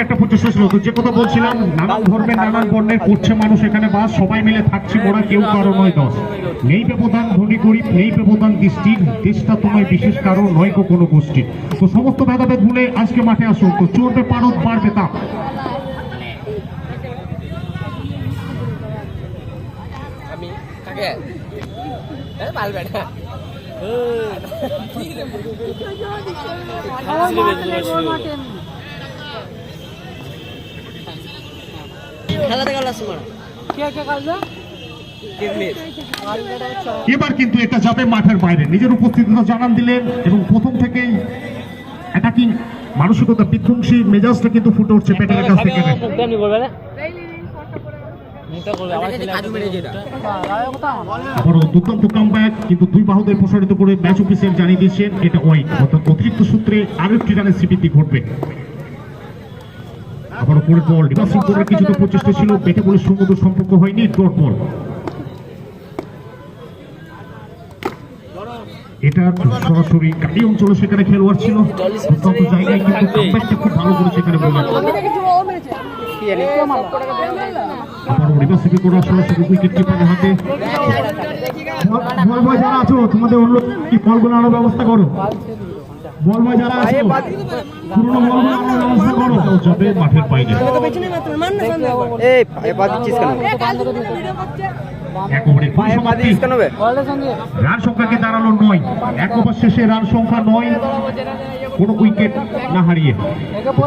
একটা প্রচেষ্টা ছিল, যে কথা বলছিলাম, নানান ধর্মের নানান বর্ণের করছে মানুষ এখানে বাস, সবাই মিলে থাকছে মোরা, কেউ কারো নয় দশ, নেই ব্যবধান ধনী গরিব, নেই ব্যবধান দৃষ্টির, দেশটা তোমায় বিশেষ কারো নয় কোনো গোষ্ঠী। তো সমস্ত ভেদাভেদ ভুলে আজকে মাঠে আসো, তো চলবে পারদ বাড়বে তাপ। এবার কিন্তু এটা যাবে মাঠের বাইরে, নিজের উপস্থিতিটা জানান দিলেন এবং প্রথম থেকেই অ্যাটাকিং মানসিকতা, বিধ্বংসী মেজাজটা কিন্তু ফুটে উঠছে প্যাটেলের কাছ থেকে। দুর্দান্ত কামব্যাক, কিন্তু দুই বাহুদের প্রসারিত করে ম্যাচ অফিসিয়াল জানিয়ে দিয়েছেন এটা ওয়াইড, অর্থাৎ অতিরিক্ত সূত্রে আরেকটি রানের স্বীকৃতি ঘটবে। আবারও পরের বল রিভার্সিং করার কিছুটা প্রচেষ্টা ছিল, ব্যাটে বলের সুমধুর সম্পর্ক হয়নি, ডট বল। এটা সরাসরি কাটি অঞ্চলে সেখানে খেলোয়াড় ছিল, দুর্দান্ত জায়গায় কিন্তু কামব্যাকটা খুব ভালো করে সেখানে বললেন। আবারও রিভার্সিং করা সরাসরি উইকেট কিপারের হাতে। বল বয় যারা আছো তোমাদের অনুরোধ, কি বলগুলো আনার ব্যবস্থা করো, বল বয় যারা আছো পুরনো বলগুলো আনার ব্যবস্থা করো। যাবে মাঠের বাইরে, এক ওভারে রান সংখ্যাকে দাঁড়ালো 9, এক ওভার শেষে রান সংখ্যা 9, কোনো উইকেট না হারিয়ে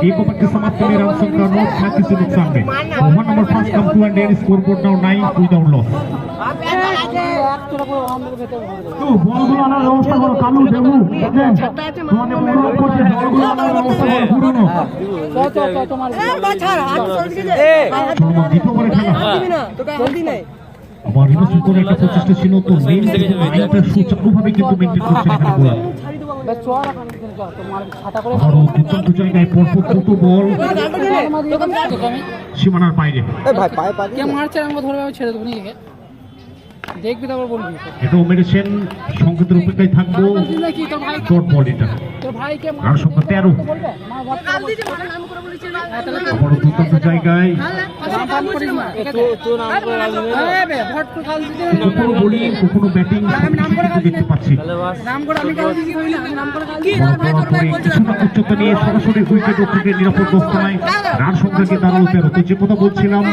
एक ओवर के समाप्त में रन संख्या 9 था किसी नुकसान में। Over number 5 come to end and scoreboard now 9 without loss. তো বলগুলো আনার ব্যবস্থা করো, কালু দেবু তোমাদের অনুরোধ করছি, বলগুলো আনার ব্যবস্থা করো পুরনো। দ্বিতীয় ওভারে খেলা আবার রিভার্সিং করে একটা প্রচেষ্টা ছিল, তো মেইন লাইনটা সুচারুভাবে কিন্তু মেইনটেইন করছে এখানে বোলার। আরো দুর্দান্ত জায়গায় পরপর দুটো বল সীমানার বাইরে। দেখবি তারপর বলবি, এটাও মেরেছেন, সংকেতের অপেক্ষায় থাকবো, ডট বল এটা। রান সংখ্যা 13। আবারও দুর্দান্ত জায়গায় কখনো বোলিং কখনো ব্যাটিং দেখতে পাচ্ছি। কিছুটা উচ্চতা নিয়ে সরাসরি উইকেট থেকে নিরাপদ অবস্থায় রান সংখ্যাকে দাঁড়ালো 13। যে কথা বলছিলাম,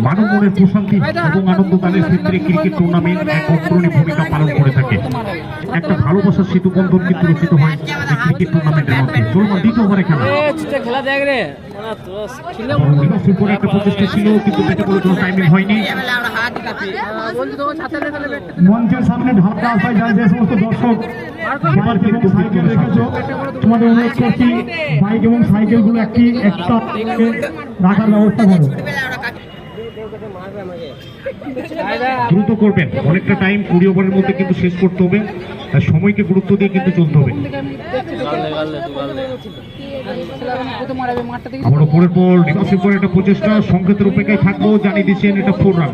মানব মনের প্রশান্তি এবং আনন্দ দানের ক্ষেত্রে ক্রিকেট টুর্নামেন্ট এক অগ্রণী ভূমিকা পালন করে থাকে। একটা ভালোবাসার সেতু বন্ধন কিন্তু রচিত হয় ক্রিকেট টুর্নামেন্টের মধ্যে। চলমান দ্বিতীয় ওভারে খেলা একটা প্রচেষ্টা ছিল, কিন্তু ব্যাটে বলে কোনো টাইমিং হয়নি। মঞ্চের সামনে ঢাকা আসায় যায় যে সমস্ত দর্শক এবং সাইকেল রেখেছ, তোমাদের অনুরোধ করছি বাইক এবং সাইকেলগুলো একটা রাখার ব্যবস্থা করো, দ্রুত করবেন, অনেকটা টাইম 20 ওভারের মধ্যে কিন্তু শেষ করতে হবে, তাই সময়কে গুরুত্ব দিয়ে কিন্তু চলতে হবে। আবারও পরের বল রিভার্সিং করে একটা প্রচেষ্টা, সংকেতের অপেক্ষায় থাকবো, জানিয়ে দিচ্ছেন এটা 4 রান।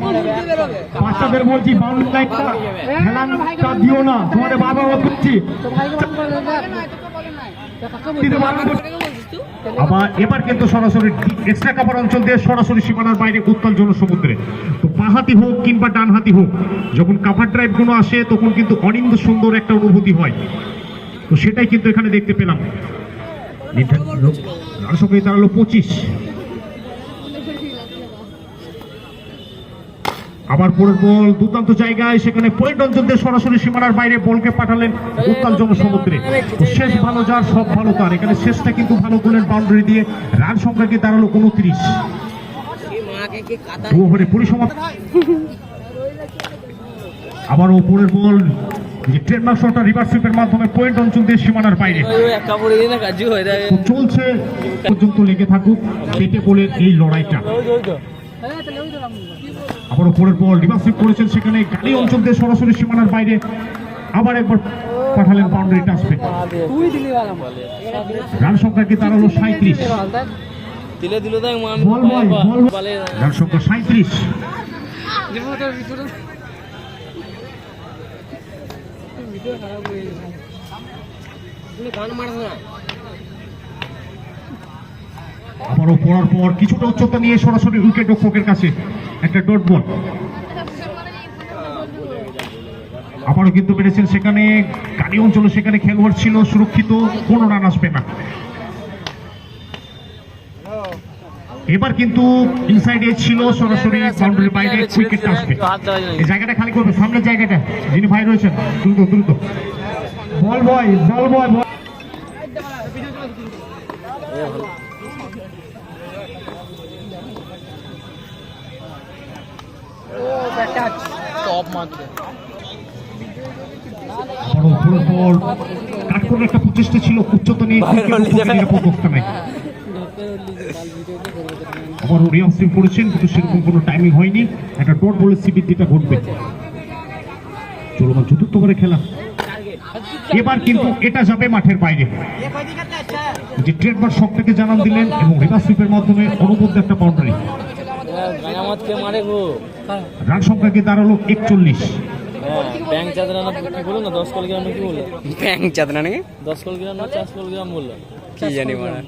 বাচ্চাদের বলছি বাউন্ডারি লাইনটা খেলাটা দিও না, তোমাদের বাবা করছি। আবার এবার কিন্তু সরাসরি এক্সট্রা কাভার অঞ্চল দিয়ে সরাসরি সীমানার বাইরে উত্তাল জনসমুদ্রে। তো বাঁহাতি হোক কিংবা ডানহাতি হোক, যখন কাভার ড্রাইভ গুলো আসে তখন কিন্তু অনিন্দ সুন্দর একটা অনুভূতি হয়, তো সেটাই কিন্তু এখানে দেখতে পেলাম। রান সংখ্যায় দাঁড়ালো 25। আবার পরের বল দুর্দান্ত জায়গায়, সেখানে পয়েন্ট অঞ্চল দিয়ে সরাসরি সীমানার বাইরে বলকে পাঠালেন উত্তাল জনসমুদ্রে। শেষ ভালো যার সব ভালো তার, এখানে শেষটা কিন্তু ভালো করলেন বাউন্ডারি দিয়ে। রান সংখ্যাকে দাঁড়ালো 29। ওভারে পরিসমাপ্তি। আবার ওপরের বল যে ট্রেডমার্ক শটটা রিভার্স সুইপের মাধ্যমে পয়েন্ট অঞ্চল দিয়ে সীমানার বাইরে চলছে, পর্যন্ত লেগে থাকুক পেটে বলের এই লড়াইটা। আবার ওপরের বল রিভার্স সুইপ করেছেন, সেখানে গাড়ি অঞ্চল দিয়ে সরাসরি সীমানার বাইরে আবার একবার পাঠালেন বাউন্ডারি টাচপে। রান সংখ্যাকে দাঁড়ালো 37। রান সংখ্যা 37। আবারও পড়ার পর কিছুটা উচ্চতা নিয়ে সরাসরি উইকেট রক্ষকের কাছে একটা ডট বল। আবারও কিন্তু পেরেছেন সেখানে কালি অঞ্চলে, সেখানে খেলোয়াড় ছিল সুরক্ষিত, কোনো রান আসবে না। এবার কিন্তু ইনসাইড এজ ছিল, সরাসরি বাউন্ডারির বাইরে উইকেট আসবে। এই জায়গাটা খালি করবে, সামনের জায়গাটা যিনি ভাই রয়েছেন, দ্রুত দ্রুত বল বয় বল বয় বল। কাট করার একটা প্রচেষ্টা ছিল, উচ্চতা নিয়ে নিরাপদ অবস্থানে। আবার রিয়াজ সিং করেছেন, কিন্তু সেরকম কোনো টাইমিং হয়নি। একটা ডট বলে সিবিদিটা ঘটবে। চলমান চতুর্থ করে খেলা, এবার কিন্তু এটা যাবে মাঠের বাইরে। যে ট্রেডমার্ক শখটাকে জানান দিলেন এবং রিভার্স সুইপের মাধ্যমে অনবদ্য একটা বাউন্ডারি। রান সংখ্যা কি দাঁড়ালো 41। ব্যাংক চাঁদরানা কি বলো না, 10 কল গ্রাম কি বললো? ব্যাংক চাঁদরানা 10 কল গ্রাম না 4 কল গ্রাম বললো, কি জানি মানে।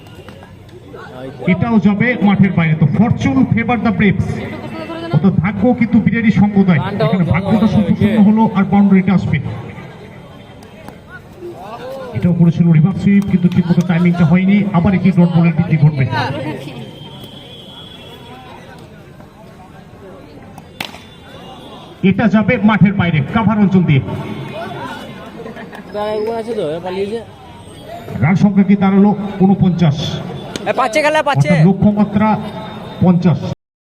এটাও যাবে মাঠের বাইরে। তো ফরচুন ফেভার দ্য ব্রেভস, তো ভাগ্য কিন্তু বিরাটি সঙ্গ দেয়। এখানে ভাগ্যটা সম্পূর্ণ হলো আর বাউন্ডারিটা আসবে। এটাও করেছিল রিভার্স সুইপ, কিন্তু ঠিকমতো টাইমিংটা হয়নি। আবার একটি ডট বলের বৃদ্ধি ঘটবে। এটা যাবে মাঠের বাইরে কাভার অঞ্চল দিয়ে। রান সংখ্যা কি দাঁড়ালো 49। পাচ্ছে খেলা পাচ্ছে, লক্ষ্যমাত্রা 50।